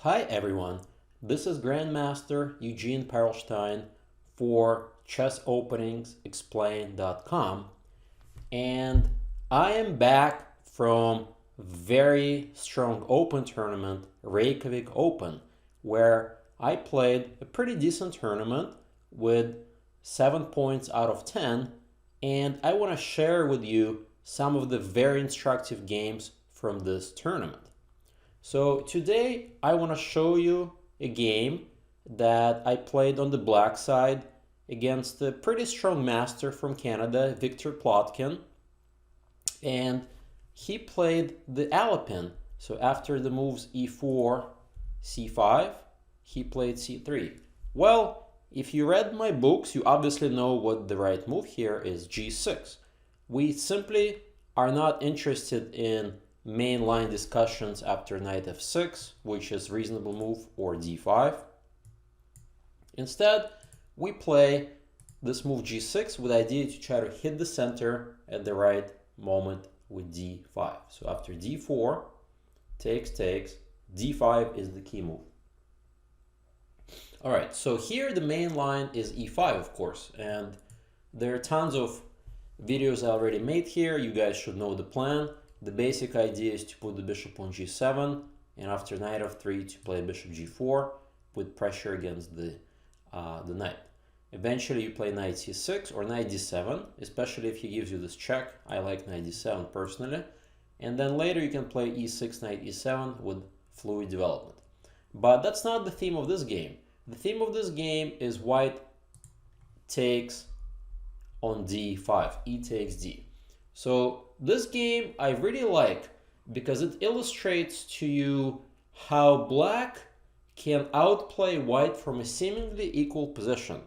Hi everyone, this is Grandmaster Eugene Perelshteyn for chessopeningsexplained.com, and I am back from very strong open tournament, Reykjavik Open, where I played a pretty decent tournament with 7 points out of 10, and I want to share with you some of the very instructive games from this tournament. So today I want to show you a game that I played on the black side against a pretty strong master from Canada, Victor Plotkin, and he played the Alapin. So after the moves e4, c5, he played c3. Well, if you read my books, you obviously know what the right move here is, g6. We simply are not interested in mainline discussions after knight f6, which is reasonable move, or d5. Instead, we play this move g6 with the idea to try to hit the center at the right moment with d5. So after d4, takes, d5 is the key move. All right, so here the main line is e5, of course, and there are tons of videos I already made here. You guys should know the plan. The basic idea is to put the bishop on g7, and after knight f3 to play bishop g4 with pressure against the knight. Eventually you play knight c6 or knight d7, especially if he gives you this check. I like knight d7 personally. And then later you can play e6, knight e7 with fluid development. But that's not the theme of this game. The theme of this game is white takes on d5, e takes d. So this game I really like because it illustrates to you how black can outplay white from a seemingly equal position.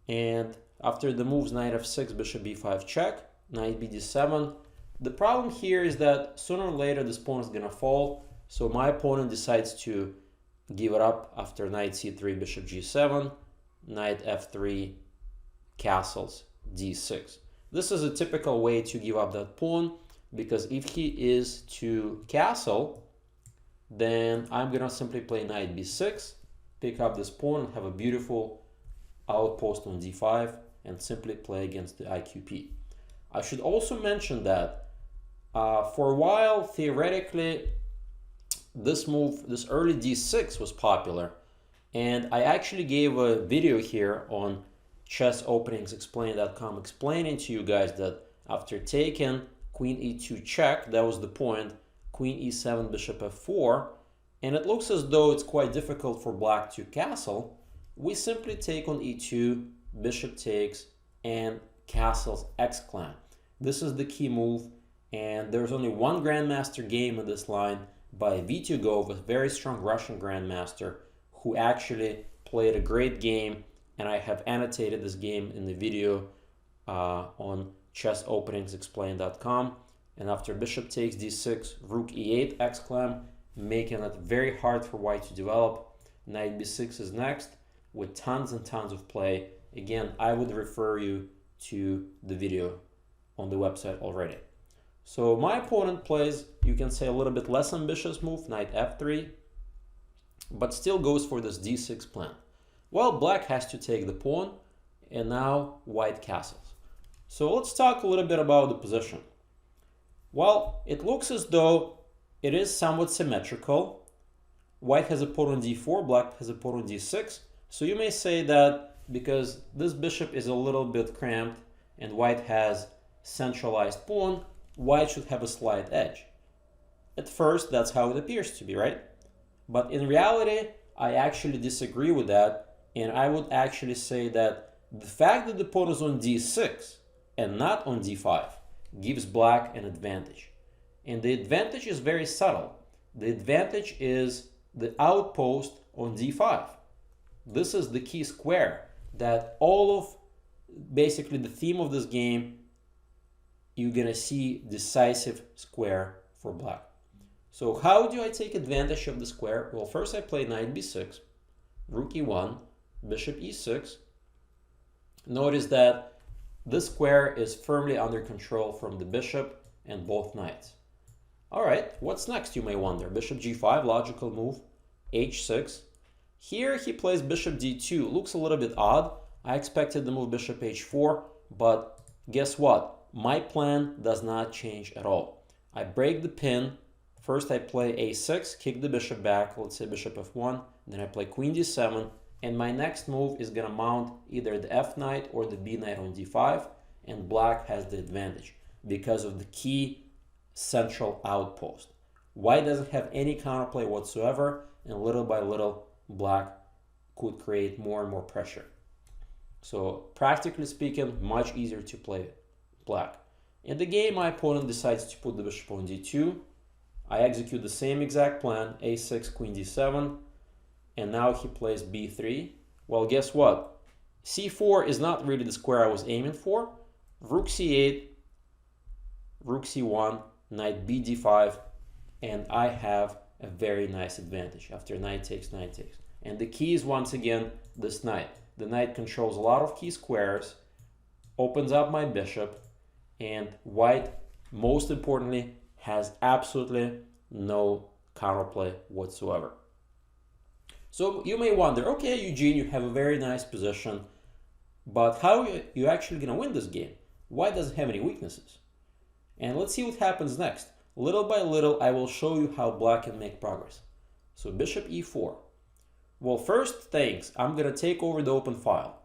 And after the moves knight f6, bishop b5 check, knight b d7, the problem here is that sooner or later this pawn is gonna fall. So my opponent decides to give it up after knight c3, bishop g7, knight f3, castles, d6. This is a typical way to give up that pawn, because if he is to castle, then I'm gonna simply play knight b6, pick up this pawn and have a beautiful outpost on d5 and simply play against the IQP. I should also mention that for a while, theoretically, this move, this early d6 was popular, and I actually gave a video here on chessopeningsexplained.com explaining to you guys that after taking queen e2 check, that was the point, queen e7, bishop f4, and it looks as though it's quite difficult for black to castle, we simply take on e2, bishop takes, and castles exclam. This is the key move, and there's only one grandmaster game in this line by Vitugov, a very strong Russian grandmaster, who actually played a great game, and I have annotated this game in the video on chessopeningsexplained.com. And after bishop takes d6, rook e8 exclam, making it very hard for white to develop. Knight b6 is next, with tons and tons of play. Again, I would refer you to the video on the website already. So my opponent plays, you can say, a little bit less ambitious move, knight f3, but still goes for this d6 plan. Well, black has to take the pawn, and now white castles. So let's talk a little bit about the position. Well, it looks as though it is somewhat symmetrical. White has a pawn on d4, black has a pawn on d6. So you may say that because this bishop is a little bit cramped and white has centralized pawn, white should have a slight edge. At first, that's how it appears to be, right? But in reality, I actually disagree with that. And I would actually say that the fact that the pawn is on d6 and not on d5 gives black an advantage. And the advantage is very subtle. The advantage is the outpost on d5. This is the key square that all of basically the theme of this game, you're gonna see decisive square for black. So how do I take advantage of the square? Well, first I play knight b6, rook e1, bishop e6. Notice that this square is firmly under control from the bishop and both knights. All right, what's next, you may wonder? Bishop g5, logical move. h6. Here he plays bishop d2. Looks a little bit odd. I expected the move bishop h4, but guess what? My plan does not change at all. I break the pin. First I play a6, kick the bishop back, let's say bishop f1, then I play queen d7, and my next move is gonna mount either the f knight or the b knight on d5, and black has the advantage because of the key central outpost. White doesn't have any counterplay whatsoever, and little by little black could create more and more pressure. So practically speaking, much easier to play black. In the game, my opponent decides to put the bishop on d2. I execute the same exact plan, a6, queen d7, and now he plays b3. Well, guess what? c4 is not really the square I was aiming for. Rook c8, rook c1, knight b d5, and I have a very nice advantage after knight takes, knight takes. And the key is once again this knight. The knight controls a lot of key squares, opens up my bishop, and white, most importantly, has absolutely no counterplay whatsoever. So you may wonder, okay, Eugene, you have a very nice position, but how are you actually going to win this game? White doesn't have any weaknesses. And let's see what happens next. Little by little, I will show you how black can make progress. So bishop e4. Well, first things, I'm going to take over the open file.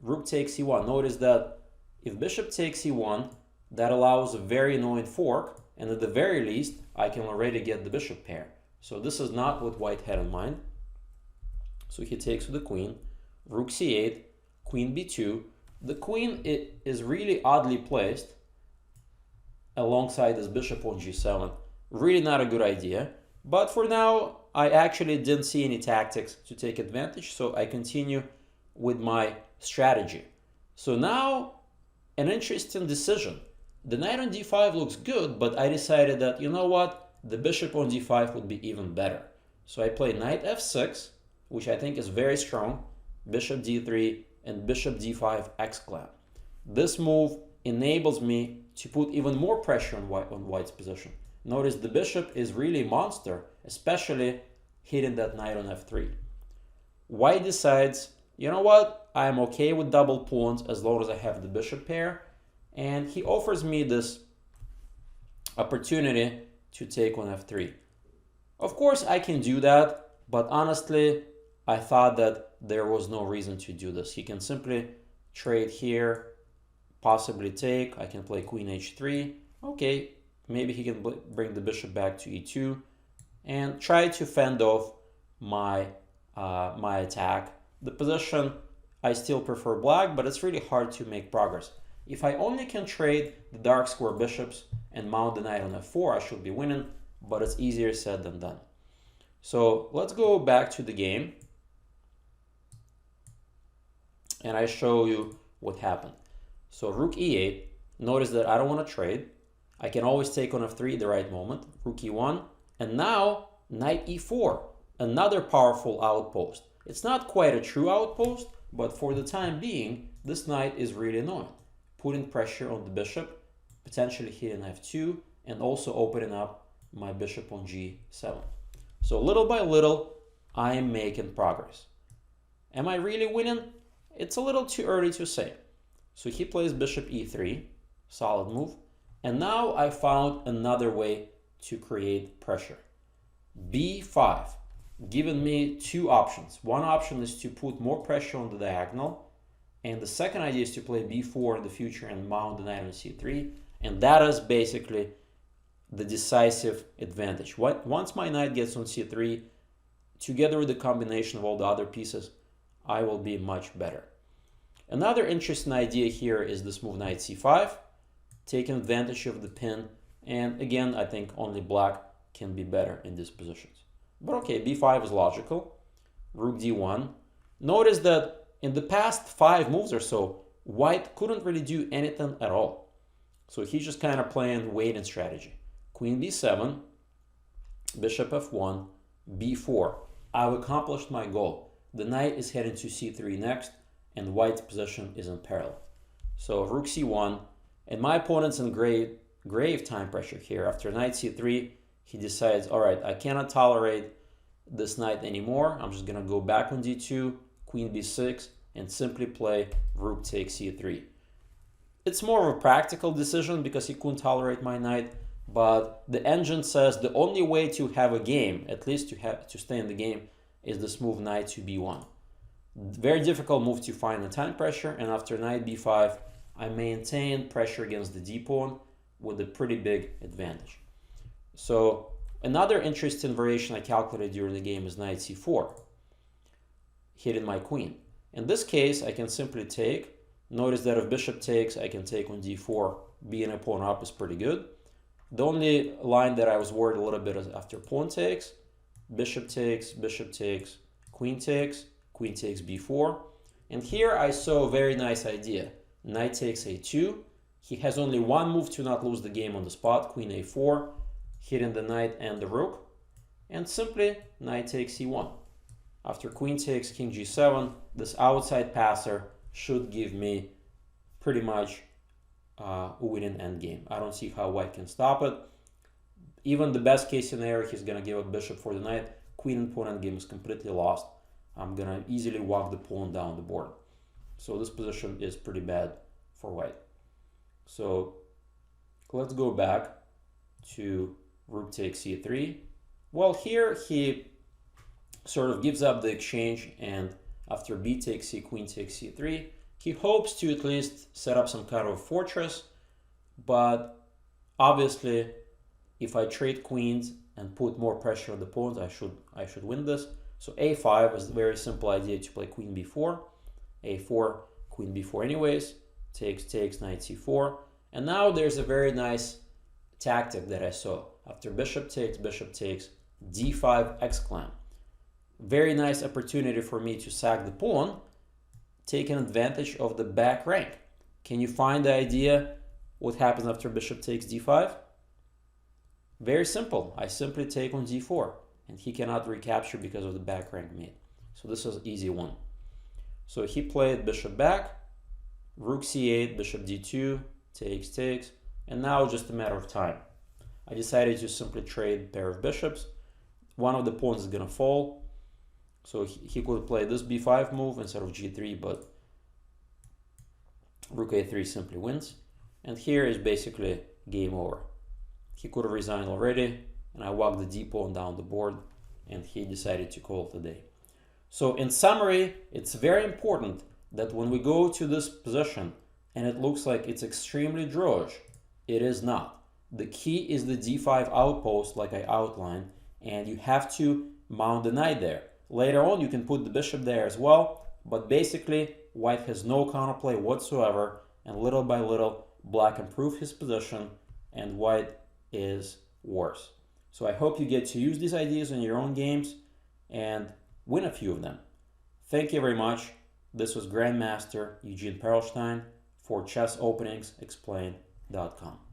Rook takes e1. Notice that if bishop takes e1, that allows a very annoying fork, and at the very least, I can already get the bishop pair. So this is not what white had in mind. So he takes with the queen, rook c8, queen b2. The queen is really oddly placed alongside this bishop on g7. Really not a good idea. But for now, I actually didn't see any tactics to take advantage, so I continue with my strategy. So now, an interesting decision. The knight on d5 looks good, but I decided that, you know what, the bishop on d5 would be even better. So I play knight f6, which I think is very strong, bishop d3, and bishop d5 exclam. This move enables me to put even more pressure on white's position. Notice the bishop is really a monster, especially hitting that knight on f3. White decides, you know what, I'm okay with double pawns as long as I have the bishop pair, and he offers me this opportunity to take on f3. Of course I can do that, but honestly I thought that there was no reason to do this. He can simply trade here, possibly take. I can play queen h3. Okay, maybe he can bring the bishop back to e2 and try to fend off my my attack. The position, I still prefer black, but it's really hard to make progress. If I only can trade the dark square bishops and mount the knight on f4, I should be winning, but it's easier said than done. So let's go back to the game and I show you what happened. So rook e8, notice that I don't want to trade. I can always take on f3 at the right moment, rook e1, and now knight e4, another powerful outpost. It's not quite a true outpost, but for the time being, this knight is really annoying, putting pressure on the bishop, potentially hitting f2, and also opening up my bishop on g7. So little by little, I am making progress. Am I really winning? It's a little too early to say. So he plays bishop e3, solid move. And now I found another way to create pressure. b5, giving me two options. One option is to put more pressure on the diagonal. And the second idea is to play b4 in the future and mount the knight on c3. And that is basically the decisive advantage. Once my knight gets on c3, together with the combination of all the other pieces, I will be much better. Another interesting idea here is this move knight c5, taking advantage of the pin. And again, I think only black can be better in these positions. But okay, b5 is logical. Rook d1. Notice that in the past 5 moves or so, white couldn't really do anything at all. So he's just kind of playing waiting strategy. Queen b7, bishop f1, b4. I've accomplished my goal. The knight is heading to c3 next, and white's position is in peril. So rook c1, and my opponent's in grave time pressure here. After knight c3, he decides, all right, I cannot tolerate this knight anymore. I'm just gonna go back on d2, queen b6, and simply play rook takes c3. It's more of a practical decision because he couldn't tolerate my knight, but the engine says the only way to have a game, at least to stay in the game, is this move knight to b1. Very difficult move to find the time pressure, and after knight b5, I maintain pressure against the d-pawn with a pretty big advantage. So another interesting variation I calculated during the game is knight c4, hitting my queen. In this case, I can simply take. Notice that if bishop takes, I can take on d4. Being a pawn up is pretty good. The only line that I was worried a little bit is after pawn takes, bishop takes, queen takes b4. And here I saw a very nice idea. Knight takes a2. He has only one move to not lose the game on the spot, queen a4, hitting the knight and the rook. And simply knight takes c1. After queen takes king g7, this outside passer should give me pretty much a winning endgame. I don't see how white can stop it. Even the best case scenario, he's going to give a bishop for the knight. Queen and pawn endgame is completely lost. I'm going to easily walk the pawn down the board. So this position is pretty bad for white. So let's go back to rook takes c3. Well, here he sort of gives up the exchange, and after b takes c, queen takes c3, he hopes to at least set up some kind of fortress, but obviously if I trade queens and put more pressure on the pawns, I should win this. So a5 is a very simple idea to play queen b4, a4, queen b4 anyways, takes, knight c4, and now there's a very nice tactic that I saw. After bishop takes, d5 exclamation. Very nice opportunity for me to sack the pawn, taking advantage of the back rank. Can you find the idea what happens after bishop takes d5? Very simple. I simply take on d4, and he cannot recapture because of the back rank mate. So this is an easy one. So he played bishop back, rook c8, bishop d2, takes, and now just a matter of time. I decided to simply trade a pair of bishops. One of the pawns is going to fall. So he could play this b5 move instead of g3, but rook a3 simply wins. And here is basically game over. He could have resigned already, and I walked the d-pawn down the board, and he decided to call it a day. So in summary, it's very important that when we go to this position, and it looks like it's extremely drawish, it is not. The key is the d5 outpost, like I outlined, and you have to mount the knight there. Later on, you can put the bishop there as well, but basically, white has no counterplay whatsoever, and little by little, black improved his position, and white is worse. So I hope you get to use these ideas in your own games and win a few of them. Thank you very much. This was Grandmaster Eugene Perelshteyn for ChessOpeningsExplained.com.